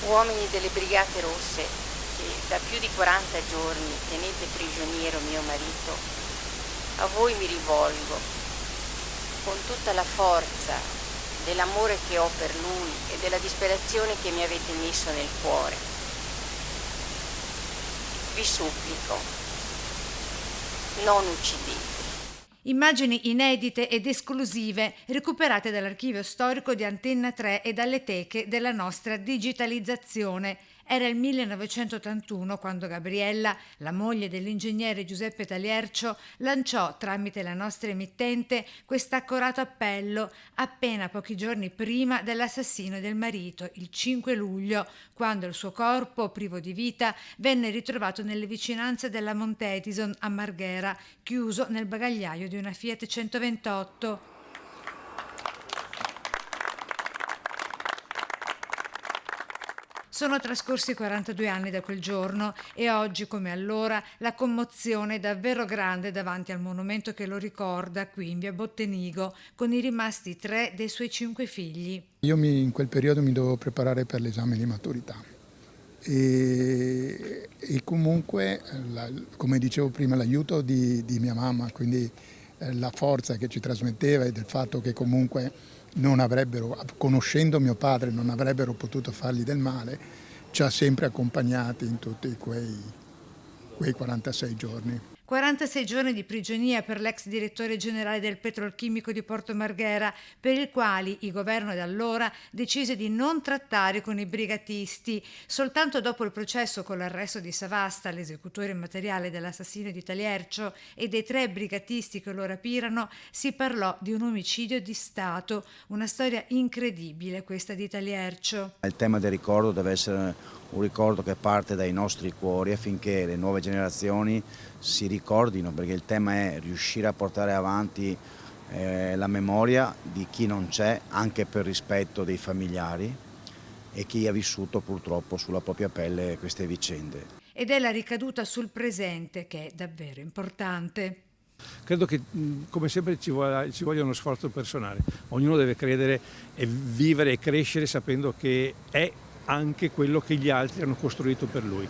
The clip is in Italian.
Uomini delle Brigate Rosse, che da più di 40 giorni tenete prigioniero mio marito, a voi mi rivolgo con tutta la forza dell'amore che ho per lui e della disperazione che mi avete messo nel cuore. Vi supplico, non uccidete. Immagini inedite ed esclusive recuperate dall'archivio storico di Antenna 3 e dalle teche della nostra digitalizzazione. Era il 1981 quando Gabriella, la moglie dell'ingegnere Giuseppe Taliercio, lanciò tramite la nostra emittente quest'accorato appello appena pochi giorni prima dell'assassinio del marito, il 5 luglio, quando il suo corpo, privo di vita, venne ritrovato nelle vicinanze della Monte Edison a Marghera, chiuso nel bagagliaio di una Fiat 128. Sono trascorsi 42 anni da quel giorno e oggi, come allora, la commozione è davvero grande davanti al monumento che lo ricorda qui in via Bottenigo, con i rimasti 3 dei suoi 5 figli. Io in quel periodo mi dovevo preparare per l'esame di maturità e comunque, come dicevo prima, l'aiuto di mia mamma, quindi la forza che ci trasmetteva e del fatto che comunque non avrebbero, conoscendo mio padre, non avrebbero potuto fargli del male, ci ha sempre accompagnati in tutti quei 46 giorni. 46 giorni di prigionia per l'ex direttore generale del Petrolchimico di Porto Marghera, per il quali il governo di allora decise di non trattare con i brigatisti. Soltanto dopo il processo con l'arresto di Savasta, l'esecutore materiale dell'assassinio di Taliercio, e dei 3 brigatisti che lo rapirono, si parlò di un omicidio di Stato. Una storia incredibile questa di Taliercio. Il tema del ricordo deve essere un ricordo che parte dai nostri cuori affinché le nuove generazioni si ricordino, perché il tema è riuscire a portare avanti la memoria di chi non c'è, anche per rispetto dei familiari e chi ha vissuto purtroppo sulla propria pelle queste vicende. Ed è la ricaduta sul presente che è davvero importante. Credo che, come sempre, ci voglia uno sforzo personale. Ognuno deve credere e vivere e crescere sapendo che è anche quello che gli altri hanno costruito per lui.